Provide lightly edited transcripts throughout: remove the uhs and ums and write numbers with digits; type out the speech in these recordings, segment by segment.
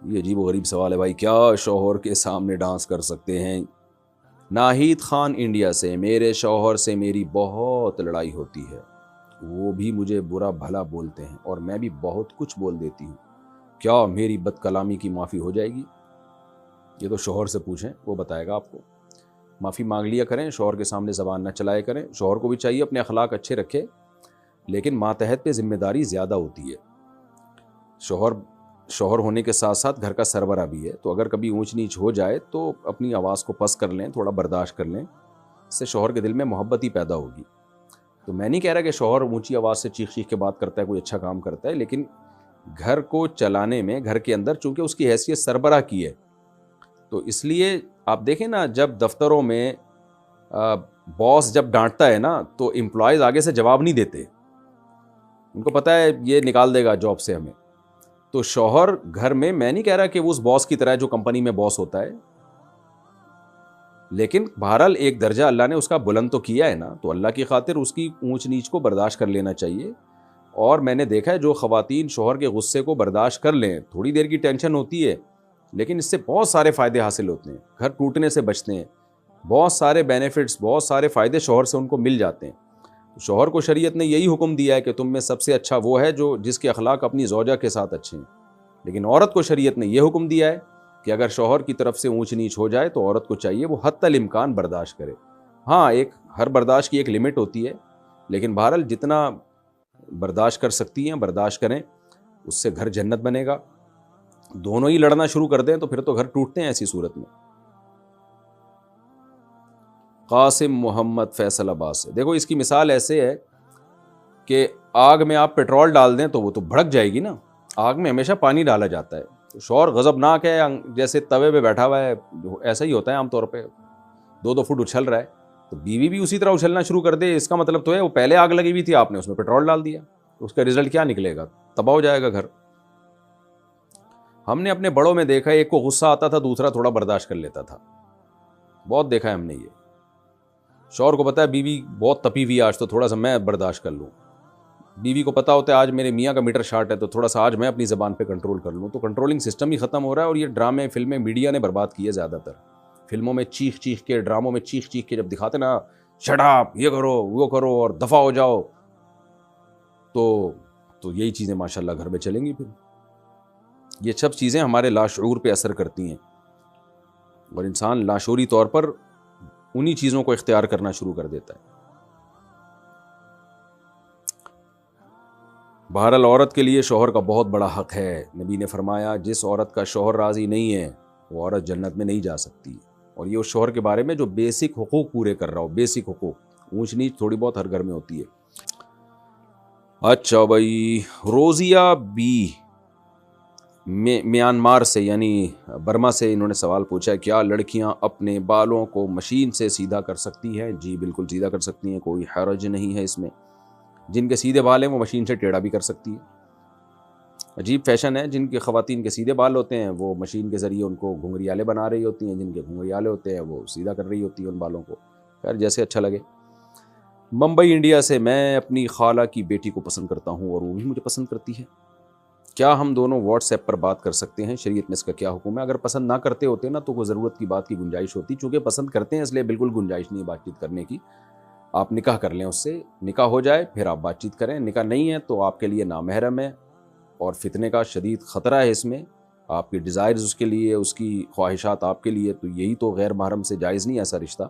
یہ عجیب و غریب سوال ہے بھائی. کیا شوہر کے سامنے ڈانس کر سکتے ہیں؟ ناہید خان انڈیا سے: میرے شوہر سے میری بہت لڑائی ہوتی ہے، وہ بھی مجھے برا بھلا بولتے ہیں اور میں بھی بہت کچھ بول دیتی ہوں، کیا میری بد کلامی کی معافی ہو جائے گی؟ یہ تو شوہر سے پوچھیں، وہ بتائے گا آپ کو. معافی مانگ لیا کریں، شوہر کے سامنے زبان نہ چلایا کریں. شوہر کو بھی چاہیے اپنے اخلاق اچھے رکھے، لیکن ماتحت پہ ذمہ داری زیادہ ہوتی ہے. شوہر ہونے کے ساتھ ساتھ گھر کا سربراہ بھی ہے، تو اگر کبھی اونچ نیچ ہو جائے تو اپنی آواز کو پس کر لیں، تھوڑا برداشت کر لیں. اس سے شوہر کے دل میں محبت ہی پیدا ہوگی. تو میں نہیں کہہ رہا کہ شوہر اونچی آواز سے چیخ چیخ کے بات کرتا ہے کوئی اچھا کام کرتا ہے، لیکن گھر کو چلانے میں، گھر کے اندر چونکہ اس کی حیثیت سربراہ کی ہے، تو اس لیے آپ دیکھیں نا، جب دفتروں میں باس جب ڈانٹتا ہے نا تو امپلائیز آگے سے جواب نہیں دیتے، ان کو پتہ ہے یہ نکال دے گا جاب سے ہمیں. تو شوہر گھر میں نہیں کہہ رہا کہ وہ اس باس کی طرح جو کمپنی میں باس ہوتا ہے، لیکن بہرحال ایک درجہ اللہ نے اس کا بلند تو کیا ہے نا، تو اللہ کی خاطر اس کی اونچ نیچ کو برداشت کر لینا چاہیے. اور میں نے دیکھا ہے جو خواتین شوہر کے غصے کو برداشت کر لیں، تھوڑی دیر کی ٹینشن ہوتی ہے لیکن اس سے بہت سارے فائدے حاصل ہوتے ہیں، گھر ٹوٹنے سے بچتے ہیں، بہت سارے بینیفٹس، بہت سارے فائدے شوہر سے ان کو مل جاتے ہیں. شوہر کو شریعت نے یہی حکم دیا ہے کہ تم میں سب سے اچھا وہ ہے جو جس کے اخلاق اپنی زوجہ کے ساتھ اچھے ہیں. لیکن عورت کو شریعت نے یہ حکم دیا ہے کہ اگر شوہر کی طرف سے اونچ نیچ ہو جائے تو عورت کو چاہیے وہ حتی الامکان برداشت کرے. ہاں، ہر برداشت کی ایک لمٹ ہوتی ہے، لیکن بہرحال جتنا برداشت کر سکتی ہیں برداشت کریں، اس سے گھر جنت بنے گا. دونوں ہی لڑنا شروع کر دیں تو پھر تو گھر ٹوٹتے ہیں ایسی صورت میں. قاسم محمد فیصل آباد سے: دیکھو اس کی مثال ایسے ہے کہ آگ میں آپ پیٹرول ڈال دیں تو وہ تو بھڑک جائے گی نا، آگ میں ہمیشہ پانی ڈالا جاتا ہے. شوہر غضبناک ہے، جیسے توے پہ بیٹھا ہوا ہے، ایسا ہی ہوتا ہے عام طور پہ، 2 فٹ اچھل رہا ہے، تو بیوی بھی اسی طرح اچھلنا شروع کر دے، اس کا مطلب تو ہے وہ پہلے آگ لگی ہوئی تھی، آپ نے اس میں پیٹرول ڈال دیا، اس کا رزلٹ کیا نکلے گا؟ تباہ ہو جائے گا گھر. ہم نے اپنے بڑوں میں دیکھا ہے، ایک کو غصہ آتا تھا دوسرا تھوڑا برداشت کر لیتا تھا، بہت دیکھا ہے ہم نے یہ. شوہر کو پتا ہے بیوی بہت تپی ہوئی آج تو تھوڑا سا میں برداشت کر لوں، بیوی کو پتا ہوتا ہے آج میرے میاں کا میٹر شارٹ ہے تو تھوڑا سا آج میں اپنی زبان پہ کنٹرول کر لوں. تو کنٹرولنگ سسٹم ہی ختم ہو رہا ہے، اور یہ ڈرامے، فلمیں، میڈیا نے برباد کی ہے. زیادہ تر فلموں میں چیخ چیخ کے، ڈراموں میں چیخ چیخ کے جب دکھاتے نا شٹ اپ، یہ کرو وہ کرو اور دفع ہو جاؤ، تو یہی چیزیں ماشاءاللہ گھر میں چلیں گی. پھر یہ سب چیزیں ہمارے لاشعور پہ اثر کرتی ہیں اور انسان لاشعوری طور پر انہی چیزوں کو اختیار کرنا شروع کر دیتا ہے. بہرحال عورت کے لیے شوہر کا بہت بڑا حق ہے. نبی نے فرمایا جس عورت کا شوہر راضی نہیں ہے وہ عورت جنت میں نہیں جا سکتی. اور یہ اس شوہر کے بارے میں جو بیسک حقوق پورے کر رہا ہو، بیسک حقوق، اونچ نیچ تھوڑی بہت ہر گھر میں ہوتی ہے. اچھا بھائی، روزیہ بی میانمار سے یعنی برما سے انہوں نے سوال پوچھا ہے: کیا لڑکیاں اپنے بالوں کو مشین سے سیدھا کر سکتی ہیں؟ جی بالکل سیدھا کر سکتی ہیں، کوئی حرج نہیں ہے اس میں. جن کے سیدھے بال ہیں وہ مشین سے ٹیڑھا بھی کر سکتی ہے. عجیب فیشن ہے، جن کے خواتین کے سیدھے بال ہوتے ہیں وہ مشین کے ذریعے ان کو گھنگریالے بنا رہی ہوتی ہیں، جن کے گھنگریالے ہوتے ہیں وہ سیدھا کر رہی ہوتی ہیں ان بالوں کو. خیر جیسے اچھا لگے. ممبئی انڈیا سے: میں اپنی خالہ کی بیٹی کو پسند کرتا ہوں اور وہ بھی مجھے پسند کرتی ہے، کیا ہم دونوں واٹس ایپ پر بات کر سکتے ہیں؟ شریعت میں اس کا کیا حکم ہے؟ اگر پسند نہ کرتے ہوتے نا تو کوئی ضرورت کی بات کی گنجائش ہوتی، چونکہ پسند کرتے ہیں اس لیے بالکل گنجائش نہیں ہے بات چیت کرنے کی. آپ نکاح کر لیں، اس سے نکاح ہو جائے پھر آپ بات چیت کریں. نکاح نہیں ہے تو آپ کے لیے نامحرم ہے اور فتنے کا شدید خطرہ ہے اس میں. آپ کی ڈیزائرز اس کے لیے، اس کی خواہشات آپ کے لیے، تو یہی تو غیر محرم سے جائز نہیں ہے ایسا رشتہ،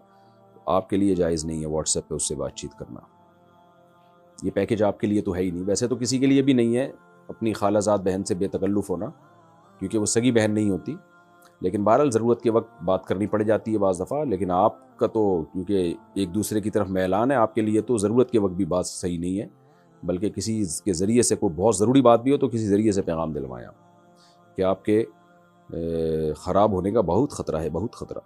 آپ کے لیے جائز نہیں ہے واٹس ایپ پہ اس سے بات چیت کرنا. یہ پیکیج آپ کے لیے تو ہے ہی نہیں. ویسے تو کسی کے لیے بھی نہیں ہے اپنی خالہ زاد بہن سے بے تکلف ہونا، کیونکہ وہ سگی بہن نہیں ہوتی. لیکن بہرحال ضرورت کے وقت بات کرنی پڑ جاتی ہے بعض دفعہ. لیکن آپ کا تو کیونکہ ایک دوسرے کی طرف میلان ہے، آپ کے لیے تو ضرورت کے وقت بھی بات صحیح نہیں ہے، بلکہ کسی کے ذریعے سے کوئی بہت ضروری بات بھی ہو تو کسی ذریعے سے پیغام دلوائیں آپ، کہ آپ کے خراب ہونے کا بہت خطرہ ہے، بہت خطرہ.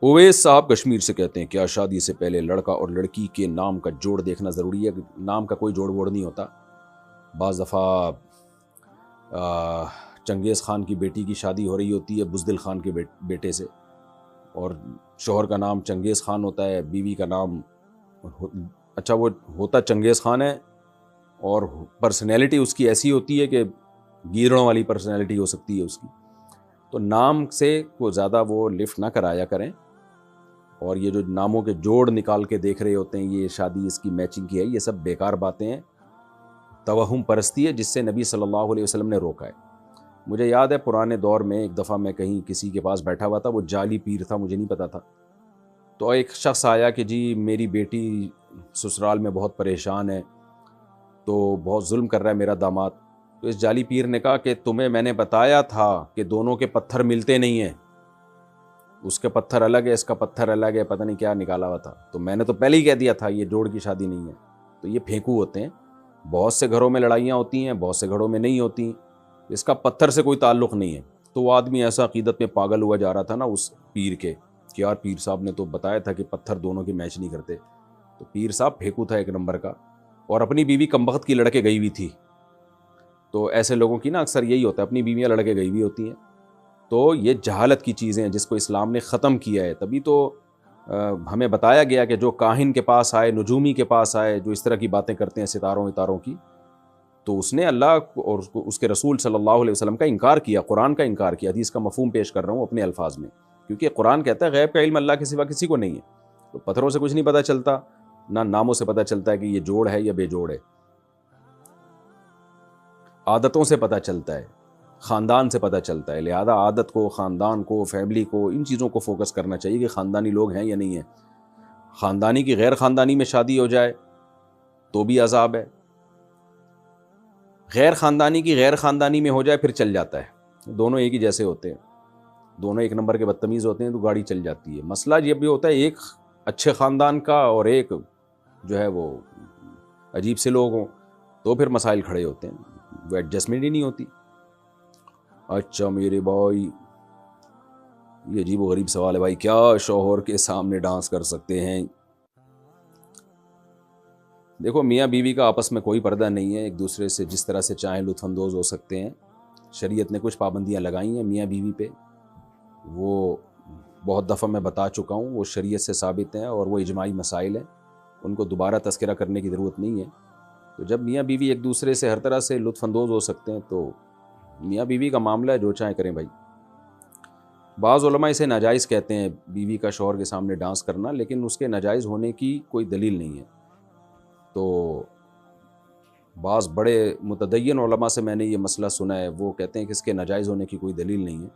اویس صاحب کشمیر سے کہتے ہیں: کیا شادی سے پہلے لڑکا اور لڑکی کے نام کا جوڑ دیکھنا ضروری ہے؟ نام کا کوئی جوڑ ووڑ نہیں ہوتا. بعض دفعہ چنگیز خان کی بیٹی کی شادی ہو رہی ہوتی ہے بزدل خان کے بیٹے سے، اور شوہر کا نام چنگیز خان ہوتا ہے، بیوی کا نام وہ ہوتا چنگیز خان ہے، اور پرسنالٹی اس کی ایسی ہوتی ہے کہ گیرڑوں والی پرسنالٹی ہو سکتی ہے اس کی. تو نام سے کو زیادہ وہ لفٹ نہ کرایا کریں. اور یہ جو ناموں کے جوڑ نکال کے دیکھ رہے ہوتے ہیں یہ شادی اس کی میچنگ کی ہے، یہ سب بیکار باتیں ہیں، توہم پرستی ہے جس سے نبی صلی اللہ علیہ وسلم نے روکا ہے. مجھے یاد ہے پرانے دور میں ایک دفعہ میں کہیں کسی کے پاس بیٹھا ہوا تھا، وہ جعلی پیر تھا، مجھے نہیں پتا تھا. تو ایک شخص آیا کہ جی میری بیٹی سسرال میں بہت پریشان ہے، تو بہت ظلم کر رہا ہے میرا داماد. تو اس جعلی پیر نے کہا کہ تمہیں میں نے بتایا تھا کہ دونوں کے پتھر ملتے نہیں ہیں، اس کے پتھر الگ ہے، اس کا پتھر الگ ہے، پتہ نہیں کیا نکالا ہوا تھا. تو میں نے تو پہلے ہی کہہ دیا تھا یہ جوڑ کی شادی نہیں ہے. تو یہ پھینکو ہوتے ہیں. بہت سے گھروں میں لڑائیاں ہوتی ہیں، بہت سے گھروں میں نہیں ہوتی. اس کا پتھر سے کوئی تعلق نہیں ہے. تو وہ آدمی ایسا عقیدت میں پاگل ہوا جا رہا تھا نا اس پیر کے کہ یار پیر صاحب نے تو بتایا تھا کہ پتھر دونوں کے میچ نہیں کرتے. تو پیر صاحب پھینکو تھا ایک نمبر کا، اور اپنی بیوی کمبخت کی لڑکے گئی ہوئی تھی. تو ایسے لوگوں کی نا اکثر یہی ہوتا ہے، اپنی بیویاں لڑکے گئی ہوئی ہوتی ہیں. تو یہ جہالت کی چیزیں ہیں جس کو اسلام نے ختم کیا ہے. تبھی تو ہمیں بتایا گیا کہ جو کاہن کے پاس آئے، نجومی کے پاس آئے، جو اس طرح کی باتیں کرتے ہیں ستاروں اتاروں کی، تو اس نے اللہ اور اس کے رسول صلی اللہ علیہ وسلم کا انکار کیا، قرآن کا انکار کیا. حدیث کا مفہوم پیش کر رہا ہوں اپنے الفاظ میں، کیونکہ قرآن کہتا ہے غیب کا علم اللہ کے سوا کسی کو نہیں ہے. تو پتھروں سے کچھ نہیں پتہ چلتا، نہ ناموں سے پتہ چلتا ہے کہ یہ جوڑ ہے یا بے جوڑ ہے. عادتوں سے پتہ چلتا ہے، خاندان سے پتہ چلتا ہے. لہذا عادت کو، خاندان کو، فیملی کو، ان چیزوں کو فوکس کرنا چاہیے کہ خاندانی لوگ ہیں یا نہیں ہیں. خاندانی کی غیر خاندانی میں شادی ہو جائے تو بھی عذاب ہے، غیر خاندانی کی غیر خاندانی میں ہو جائے پھر چل جاتا ہے. دونوں ایک ہی جیسے ہوتے ہیں، دونوں ایک نمبر کے بدتمیز ہوتے ہیں تو گاڑی چل جاتی ہے. مسئلہ یہ بھی ہوتا ہے ایک اچھے خاندان کا اور ایک جو ہے وہ عجیب سے لوگ ہوں تو پھر مسائل کھڑے ہوتے ہیں، وہ ایڈجسٹمنٹ ہی نہیں ہوتی. اچھا میرے بھائی یہ عجیب و غریب سوال ہے بھائی، کیا شوہر کے سامنے ڈانس کر سکتے ہیں؟ دیکھو میاں بیوی کا آپس میں کوئی پردہ نہیں ہے، ایک دوسرے سے جس طرح سے چاہیں لطف اندوز ہو سکتے ہیں. شریعت نے کچھ پابندیاں لگائی ہیں میاں بیوی پہ، وہ بہت دفعہ میں بتا چکا ہوں، وہ شریعت سے ثابت ہیں اور وہ اجماعی مسائل ہیں، ان کو دوبارہ تذکرہ کرنے کی ضرورت نہیں ہے. تو جب میاں بیوی ایک دوسرے سے ہر طرح سے لطف اندوز ہو سکتے ہیں تو میاں بیوی کا معاملہ ہے، جو چاہیں کریں بھائی. بعض علماء اسے ناجائز کہتے ہیں بیوی کا شوہر کے سامنے ڈانس کرنا، لیکن اس کے ناجائز ہونے کی کوئی دلیل نہیں ہے. تو بعض بڑے متدین علماء سے میں نے یہ مسئلہ سنا ہے، وہ کہتے ہیں کہ اس کے ناجائز ہونے کی کوئی دلیل نہیں ہے.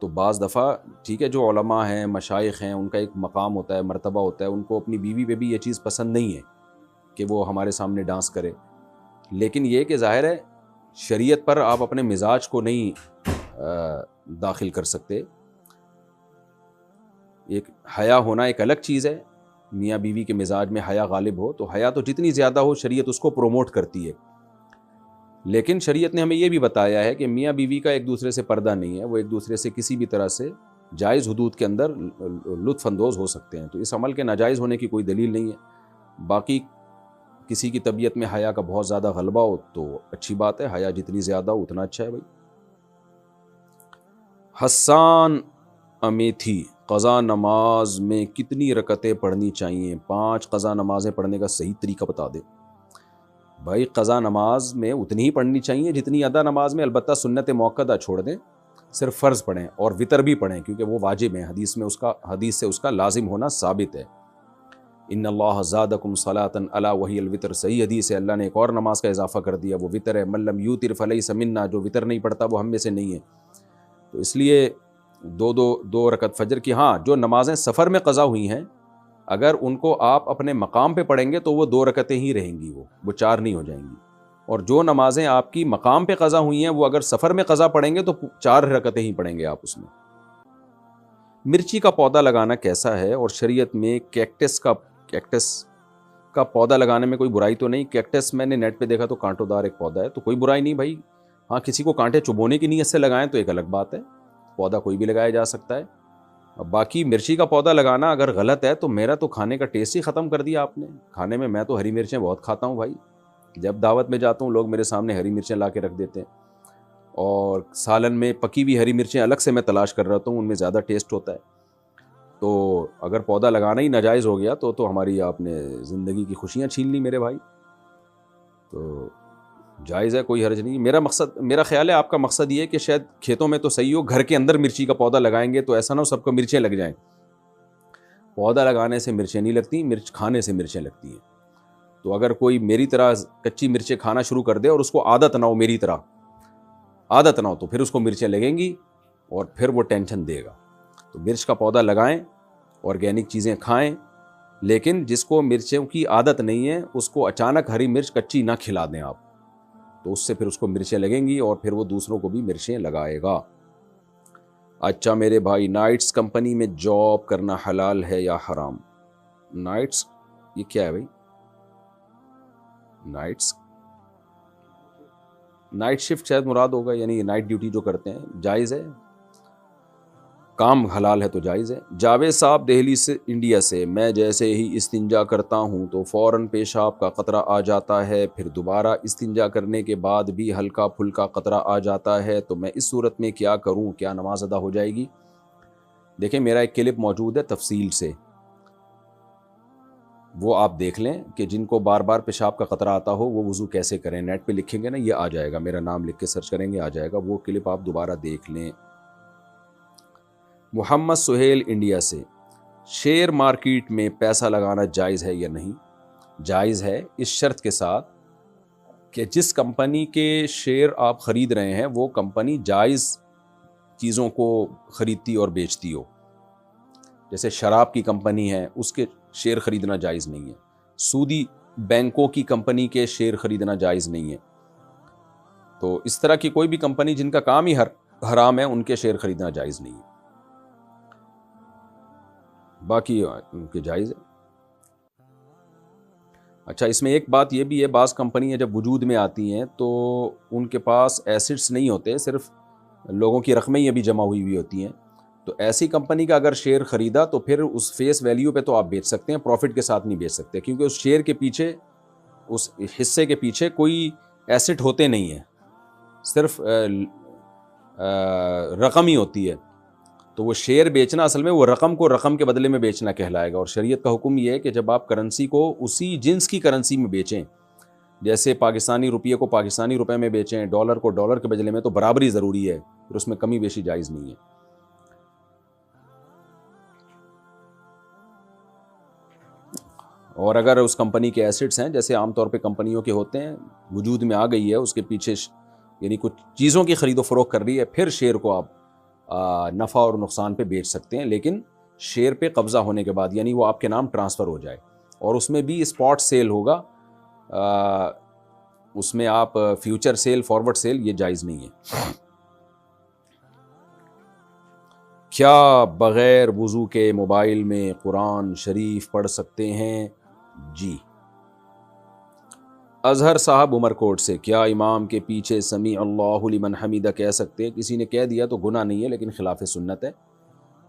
تو بعض دفعہ ٹھیک ہے جو علماء ہیں، مشائخ ہیں، ان کا ایک مقام ہوتا ہے، مرتبہ ہوتا ہے، ان کو اپنی بیوی پہ بھی یہ چیز پسند نہیں ہے کہ وہ ہمارے سامنے ڈانس کرے. لیکن یہ کہ ظاہر ہے شریعت پر آپ اپنے مزاج کو نہیں داخل کر سکتے. ایک حیا ہونا ایک الگ چیز ہے، میاں بیوی کے مزاج میں حیا غالب ہو تو حیا تو جتنی زیادہ ہو شریعت اس کو پروموٹ کرتی ہے. لیکن شریعت نے ہمیں یہ بھی بتایا ہے کہ میاں بیوی کا ایک دوسرے سے پردہ نہیں ہے، وہ ایک دوسرے سے کسی بھی طرح سے جائز حدود کے اندر لطف اندوز ہو سکتے ہیں. تو اس عمل کے ناجائز ہونے کی کوئی دلیل نہیں ہے. باقی کسی کی طبیعت میں حیا کا بہت زیادہ غلبہ ہو تو اچھی بات ہے، حیا جتنی زیادہ ہو اتنا اچھا ہے بھائی. حسان امیتھی، قضا نماز میں کتنی رکعتیں پڑھنی چاہیے؟ 5 قضا نمازیں پڑھنے کا صحیح طریقہ بتا دے. بھائی قضا نماز میں اتنی ہی پڑھنی چاہیے جتنی ادا نماز میں، البتہ سنت موقدہ چھوڑ دیں، صرف فرض پڑھیں اور وطر بھی پڑھیں کیونکہ وہ واجب ہیں، حدیث سے اس کا لازم ہونا ثابت ہے. ان اللہ زادکم صلاۃ الا وہی الوتر، صحیح حدیث ہے. اللہ نے ایک اور نماز کا اضافہ کر دیا، وہ وطر ہے. من لم یوتر فلیس منا، جو وطر نہیں پڑھتا وہ ہم میں سے نہیں ہے. تو اس لیے دو رکعت فجر کی، ہاں جو نمازیں سفر میں قضا ہوئی ہیں اگر ان کو آپ اپنے مقام پہ پڑھیں گے تو وہ 2 رکعتیں ہی رہیں گی، وہ 4 نہیں ہو جائیں گی. اور جو نمازیں آپ کی مقام پہ قضا ہوئی ہیں وہ اگر سفر میں قضا پڑھیں گے تو 4 رکعتیں ہی پڑھیں گے آپ اس میں. مرچی کا پودا لگانا کیسا ہے؟ اور شریعت میں کیکٹس کا پودا لگانے میں کوئی برائی تو نہیں؟ کیکٹس میں نے نیٹ پہ دیکھا تو کانٹوں دار ایک پودا ہے، تو کوئی برائی نہیں بھائی. ہاں کسی کو کانٹے چبونے کی نیت سے لگائیں تو ایک الگ بات ہے، پودا کوئی بھی لگایا جا سکتا ہے. باقی مرچی کا پودا لگانا اگر غلط ہے تو میرا تو کھانے کا ٹیسٹ ہی ختم کر دیا آپ نے. کھانے میں تو ہری مرچیں بہت کھاتا ہوں بھائی، جب دعوت میں جاتا ہوں لوگ میرے سامنے ہری مرچیں لا کے رکھ دیتے ہیں، اور سالن میں پکی ہوئی ہری مرچیں الگ سے میں تلاش کر رہا ہوں، ان میں زیادہ ٹیسٹ ہوتا ہے. تو اگر پودا لگانا ہی ناجائز ہو گیا تو ہماری آپ نے زندگی کی خوشیاں چھین لی میرے بھائی. تو جائز ہے، کوئی حرج نہیں. میرا خیال ہے آپ کا مقصد یہ ہے کہ شاید کھیتوں میں تو صحیح ہو، گھر کے اندر مرچی کا پودا لگائیں گے تو ایسا نہ ہو سب کو مرچیں لگ جائیں. پودا لگانے سے مرچیں نہیں لگتی، مرچ کھانے سے مرچیں لگتی ہیں. تو اگر کوئی میری طرح کچی مرچیں کھانا شروع کر دے اور اس کو عادت نہ ہو، میری طرح عادت نہ ہو، تو پھر اس کو مرچیں لگیں گی اور پھر وہ ٹینشن دے گا. تو مرچ کا پودا لگائیں، آرگینک چیزیں کھائیں، لیکن جس کو مرچوں کی عادت نہیں ہے اس کو اچانک ہری مرچ کچی نہ کھلا دیں آپ، تو اس سے پھر اس کو مرچیں لگیں گی اور پھر وہ دوسروں کو بھی مرچیں لگائے گا. اچھا میرے بھائی، نائٹس کمپنی میں جاب کرنا حلال ہے یا حرام؟ نائٹس یہ کیا ہے بھائی؟ نائٹ شفٹ شاید مراد ہوگا، یعنی نائٹ ڈیوٹی جو کرتے ہیں. جائز ہے، کام حلال ہے تو جائز ہے. جاوید صاحب دہلی سے، انڈیا سے، میں جیسے ہی استنجا کرتا ہوں تو فوراً پیشاب کا قطرہ آ جاتا ہے، پھر دوبارہ استنجا کرنے کے بعد بھی ہلکا پھلکا قطرہ آ جاتا ہے، تو میں اس صورت میں کیا کروں؟ کیا نماز ادا ہو جائے گی؟ دیکھیں میرا ایک کلپ موجود ہے تفصیل سے، وہ آپ دیکھ لیں کہ جن کو بار بار پیشاب کا قطرہ آتا ہو وہ وضو کیسے کریں. نیٹ پہ لکھیں گے نا، یہ آ جائے گا، میرا نام لکھ کے سرچ کریں گے آ جائے گا، وہ کلپ آپ دوبارہ دیکھ لیں. محمد سہیل انڈیا سے، شیئر مارکیٹ میں پیسہ لگانا جائز ہے یا نہیں؟ جائز ہے، اس شرط کے ساتھ کہ جس کمپنی کے شیئر آپ خرید رہے ہیں وہ کمپنی جائز چیزوں کو خریدتی اور بیچتی ہو. جیسے شراب کی کمپنی ہے، اس کے شیئر خریدنا جائز نہیں ہے. سودی بینکوں کی کمپنی کے شیئر خریدنا جائز نہیں ہے. تو اس طرح کی کوئی بھی کمپنی جن کا کام ہی حرام ہے ان کے شیئر خریدنا جائز نہیں ہے، باقی ان کے جائز ہے. اچھا اس میں ایک بات یہ بھی ہے، بعض کمپنیاں جب وجود میں آتی ہیں تو ان کے پاس ایسٹس نہیں ہوتے، صرف لوگوں کی رقمیں ہی ابھی جمع ہوئی ہوتی ہیں. تو ایسی کمپنی کا اگر شیئر خریدا تو پھر اس فیس ویلیو پہ تو آپ بیچ سکتے ہیں، پروفٹ کے ساتھ نہیں بیچ سکتے، کیونکہ اس شیئر کے پیچھے، اس حصے کے پیچھے کوئی ایسٹ ہوتے نہیں ہیں، صرف رقم ہی ہوتی ہے. تو وہ شیئر بیچنا اصل میں وہ رقم کو رقم کے بدلے میں بیچنا کہلائے گا. اور شریعت کا حکم یہ ہے کہ جب آپ کرنسی کو اسی جنس کی کرنسی میں بیچیں، جیسے پاکستانی روپیے کو پاکستانی روپے میں بیچیں، ڈالر کو ڈالر کے بدلے میں، تو برابری ضروری ہے، پھر اس میں کمی بیشی جائز نہیں ہے. اور اگر اس کمپنی کے ایسٹس ہیں، جیسے عام طور پہ کمپنیوں کے ہوتے ہیں، وجود میں آ گئی ہے، اس کے پیچھے یعنی کچھ چیزوں کی خرید و فروخت کر رہی ہے، پھر شیئر کو آپ نفع اور نقصان پہ بیچ سکتے ہیں، لیکن شیئر پہ قبضہ ہونے کے بعد، یعنی وہ آپ کے نام ٹرانسفر ہو جائے، اور اس میں بھی اسپاٹ سیل ہوگا، اس میں آپ فیوچر سیل، فارورڈ سیل یہ جائز نہیں ہے. کیا بغیر وضو کے موبائل میں قرآن شریف پڑھ سکتے ہیں؟ جی. اظہر صاحب عمر کوٹ سے، کیا امام کے پیچھے سمیع اللہ لمن حمیدہ کہہ سکتے ہیں؟ کسی نے کہہ دیا تو گناہ نہیں ہے، لیکن خلاف سنت ہے.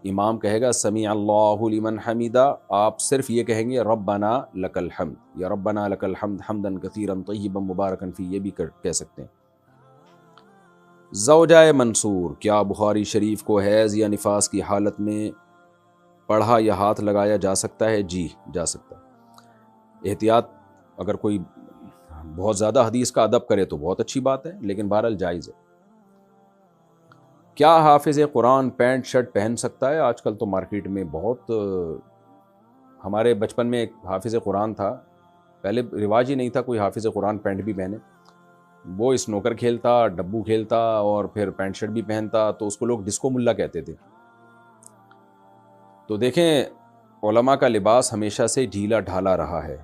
امام کہے گا سمیع اللہ لمن حمیدہ، آپ صرف یہ کہیں گے ربنا لک الحمد، یا ربنا لک الحمد حمدا کثیرا طیبا مبارکا فی، یہ بھی کہہ سکتے ہیں. زوجہ منصور، کیا بخاری شریف کو حیض یا نفاس کی حالت میں پڑھا یا ہاتھ لگایا جا سکتا ہے؟ جی جا سکتا ہے. احتیاط، اگر کوئی بہت زیادہ حدیث کا ادب کرے تو بہت اچھی بات ہے، لیکن بہرحال جائز ہے. کیا حافظ قرآن پینٹ شرٹ پہن سکتا ہے؟ آج کل تو مارکیٹ میں بہت، ہمارے بچپن میں ایک حافظ قرآن تھا، پہلے رواج ہی نہیں تھا کوئی حافظ قرآن پینٹ بھی پہنے. وہ اسنوکر کھیلتا، ڈبو کھیلتا اور پھر پینٹ شرٹ بھی پہنتا، تو اس کو لوگ ڈسکو ملا کہتے تھے. تو دیکھیں علماء کا لباس ہمیشہ سے ڈھیلا ڈھالا رہا ہے.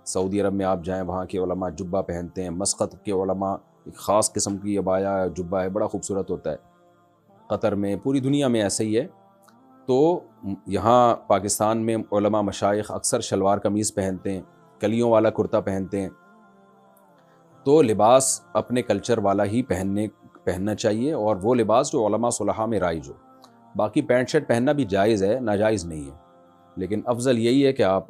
سعودی عرب میں آپ جائیں، وہاں کے علماء جبہ پہنتے ہیں. مسقط کے علماء ایک خاص قسم کی عبایا جبہ ہے، بڑا خوبصورت ہوتا ہے. قطر میں، پوری دنیا میں ایسے ہی ہے. تو یہاں پاکستان میں علماء مشائخ اکثر شلوار قمیض پہنتے ہیں، کلیوں والا کرتا پہنتے ہیں. تو لباس اپنے کلچر والا ہی پہننا چاہیے، اور وہ لباس جو علماء صلحاء میں رائج ہو. باقی پینٹ شرٹ پہننا بھی جائز ہے، ناجائز نہیں ہے، لیکن افضل یہی ہے کہ آپ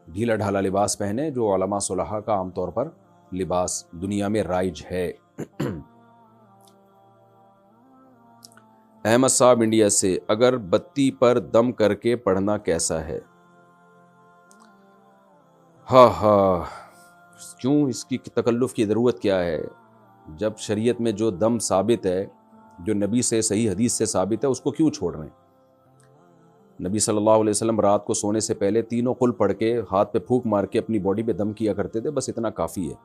ڈھیلا ڈھالا لباس پہنے جو علماء صلحاء کا عام طور پر لباس دنیا میں رائج ہے. احمد صاحب انڈیا سے، اگر بتی پر دم کر کے پڑھنا کیسا ہے؟ ہاں کیوں اس کی تکلف کی ضرورت کیا ہے؟ جب شریعت میں جو دم ثابت ہے، جو نبی سے صحیح حدیث سے ثابت ہے، اس کو کیوں چھوڑ رہے ہیں؟ نبی صلی اللہ علیہ وسلم رات کو سونے سے پہلے تینوں قل پڑھ کے ہاتھ پہ پھونک مار کے اپنی باڈی پہ دم کیا کرتے تھے، بس اتنا کافی ہے۔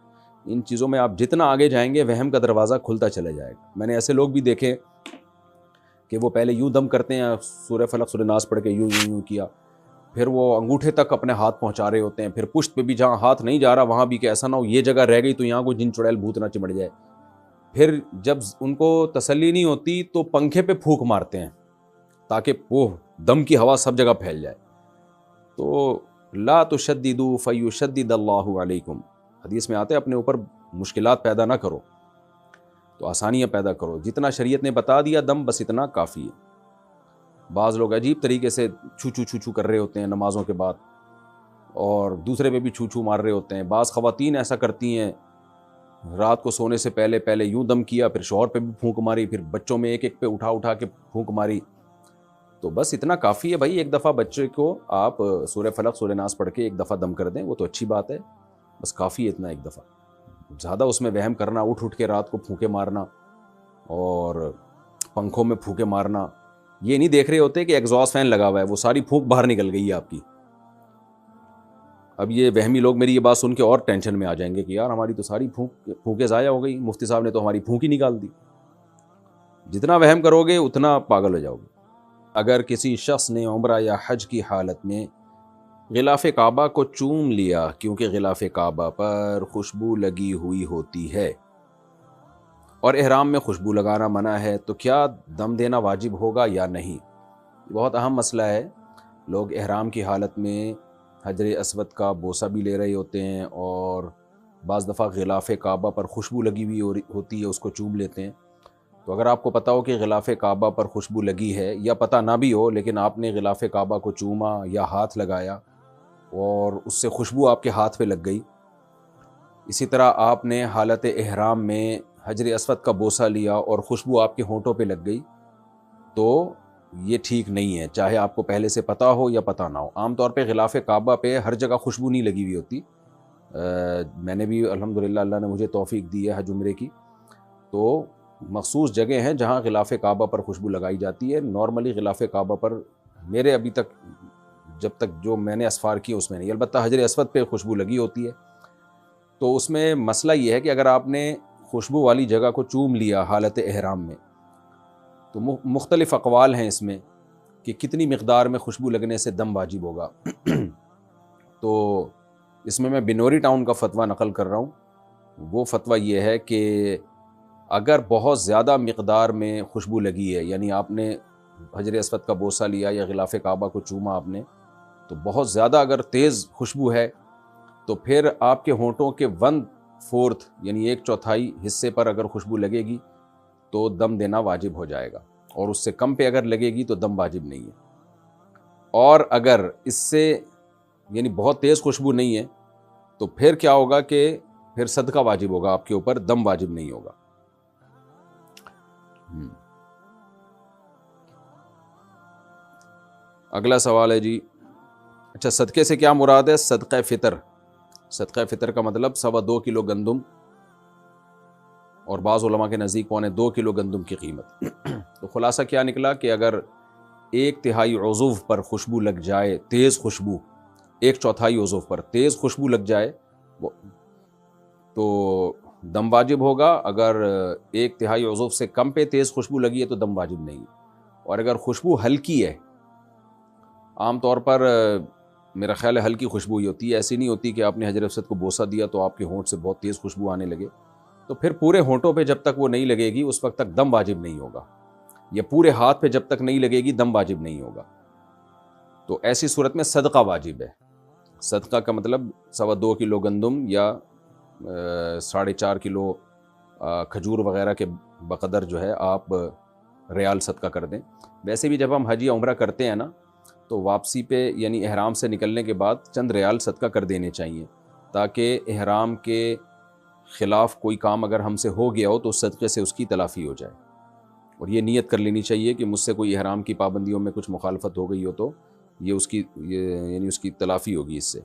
ان چیزوں میں آپ جتنا آگے جائیں گے وہم کا دروازہ کھلتا چلا جائے گا۔ میں نے ایسے لوگ بھی دیکھے کہ وہ پہلے یوں دم کرتے ہیں، سورہ فلق سورہ ناس پڑھ کے یوں یوں یوں کیا، پھر وہ انگوٹھے تک اپنے ہاتھ پہنچا رہے ہوتے ہیں، پھر پشت پہ بھی جہاں ہاتھ نہیں جا رہا وہاں بھی کہ ایسا نہ ہو یہ جگہ رہ گئی تو یہاں کوئی جن چڑیل بھوت نہ چمٹ جائے۔ پھر جب ان کو تسلی نہیں ہوتی تو پنکھے پہ پھونک مارتے ہیں تاکہ وہ دم کی ہوا سب جگہ پھیل جائے۔ تو لا تشددوا فیشدد اللہ علیکم، حدیث میں آتے اپنے اوپر مشکلات پیدا نہ کرو تو آسانیاں پیدا کرو، جتنا شریعت نے بتا دیا دم بس اتنا کافی ہے۔ بعض لوگ عجیب طریقے سے چھو چھو چھو چھو کر رہے ہوتے ہیں نمازوں کے بعد، اور دوسرے پہ بھی چھو چھو مار رہے ہوتے ہیں۔ بعض خواتین ایسا کرتی ہیں، رات کو سونے سے پہلے یوں دم کیا، پھر شوہر پہ بھی پھونک ماری، پھر بچوں میں ایک ایک پہ اٹھا کے پھونک ماری۔ تو بس اتنا کافی ہے بھائی، ایک دفعہ بچے کو آپ سورہ فلق سورہ ناس پڑھ کے ایک دفعہ دم کر دیں، وہ تو اچھی بات ہے، بس کافی ہے اتنا ایک دفعہ۔ زیادہ اس میں وہم کرنا، اٹھ کے رات کو پھونکے مارنا اور پنکھوں میں پھونکے مارنا، یہ نہیں دیکھ رہے ہوتے کہ ایگزاسٹ فین لگا ہوا ہے، وہ ساری پھونک باہر نکل گئی ہے آپ کی۔ اب یہ وہمی لوگ میری یہ بات سن کے اور ٹینشن میں آ جائیں گے کہ یار ہماری تو ساری پھونکیں ضائع ہو گئی، مفتی صاحب نے تو ہماری پھونک ہی نکال دی۔ جتنا وہم کرو گے اتنا پاگل ہو جاؤ گے۔ اگر کسی شخص نے عمرہ یا حج کی حالت میں غلاف کعبہ کو چوم لیا کیونکہ غلاف کعبہ پر خوشبو لگی ہوئی ہوتی ہے اور احرام میں خوشبو لگانا منع ہے، تو کیا دم دینا واجب ہوگا یا نہیں؟ یہ بہت اہم مسئلہ ہے۔ لوگ احرام کی حالت میں حجر اسود کا بوسہ بھی لے رہے ہوتے ہیں اور بعض دفعہ غلاف کعبہ پر خوشبو لگی ہوئی ہوتی ہے، اس کو چوم لیتے ہیں۔ تو اگر آپ کو پتہ ہو کہ غلاف کعبہ پر خوشبو لگی ہے، یا پتہ نہ بھی ہو لیکن آپ نے غلاف کعبہ کو چوما یا ہاتھ لگایا اور اس سے خوشبو آپ کے ہاتھ پہ لگ گئی، اسی طرح آپ نے حالت احرام میں حجر اسود کا بوسہ لیا اور خوشبو آپ کے ہونٹوں پہ لگ گئی، تو یہ ٹھیک نہیں ہے، چاہے آپ کو پہلے سے پتہ ہو یا پتہ نہ ہو۔ عام طور پہ غلاف کعبہ پہ ہر جگہ خوشبو نہیں لگی ہوئی ہوتی۔ میں نے بھی الحمدللہ اللہ نے مجھے توفیق دی ہے حج عمرے کی، تو مخصوص جگہ ہیں جہاں غلاف کعبہ پر خوشبو لگائی جاتی ہے۔ نارملی غلاف کعبہ پر میرے ابھی تک جب تک جو میں نے اسفار کی اس میں نہیں، البتہ حجر اسود پہ خوشبو لگی ہوتی ہے۔ تو اس میں مسئلہ یہ ہے کہ اگر آپ نے خوشبو والی جگہ کو چوم لیا حالت احرام میں، تو مختلف اقوال ہیں اس میں کہ کتنی مقدار میں خوشبو لگنے سے دم واجب ہوگا۔ تو اس میں بنوری ٹاؤن کا فتویٰ نقل کر رہا ہوں۔ وہ فتویٰ یہ ہے کہ اگر بہت زیادہ مقدار میں خوشبو لگی ہے، یعنی آپ نے حجر اسود کا بوسہ لیا یا غلاف کعبہ کو چوما آپ نے، تو بہت زیادہ اگر تیز خوشبو ہے تو پھر آپ کے ہونٹوں کے 1/4 یعنی 1/4 حصے پر اگر خوشبو لگے گی تو دم دینا واجب ہو جائے گا، اور اس سے کم پہ اگر لگے گی تو دم واجب نہیں ہے۔ اور اگر اس سے یعنی بہت تیز خوشبو نہیں ہے تو پھر کیا ہوگا کہ پھر صدقہ واجب ہوگا آپ کے اوپر، دم واجب نہیں ہوگا۔ اگلا سوال ہے جی، اچھا صدقے سے کیا مراد ہے؟ صدقہ فطر، صدقہ فطر کا مطلب 2.25 کلو گندم، اور بعض علماء کے نزدیک 2.25 کلو گندم کی قیمت۔ تو خلاصہ کیا نکلا کہ اگر 1/3 عضو پر خوشبو لگ جائے، تیز خوشبو، 1/4 عضو پر تیز خوشبو لگ جائے تو دم واجب ہوگا۔ اگر 1/3 عضو سے کم پہ تیز خوشبو لگی ہے تو دم واجب نہیں۔ اور اگر خوشبو ہلکی ہے، عام طور پر میرا خیال ہے ہلکی خوشبو ہی ہوتی ہے، ایسی نہیں ہوتی کہ آپ نے حجر اسود کو بوسہ دیا تو آپ کے ہونٹ سے بہت تیز خوشبو آنے لگے، تو پھر پورے ہونٹوں پہ جب تک وہ نہیں لگے گی اس وقت تک دم واجب نہیں ہوگا، یا پورے ہاتھ پہ جب تک نہیں لگے گی دم واجب نہیں ہوگا۔ تو ایسی صورت میں صدقہ واجب ہے۔ صدقہ کا مطلب 2.25 کلو گندم یا 4.5 کلو کھجور وغیرہ کے بقدر جو ہے آپ ریال صدقہ کر دیں۔ ویسے بھی جب ہم حج یا عمرہ کرتے ہیں نا تو واپسی پہ یعنی احرام سے نکلنے کے بعد چند ریال صدقہ کر دینے چاہیے، تاکہ احرام کے خلاف کوئی کام اگر ہم سے ہو گیا ہو تو اس صدقے سے اس کی تلافی ہو جائے۔ اور یہ نیت کر لینی چاہیے کہ مجھ سے کوئی احرام کی پابندیوں میں کچھ مخالفت ہو گئی ہو تو یہ اس کی یعنی اس کی تلافی ہوگی اس سے۔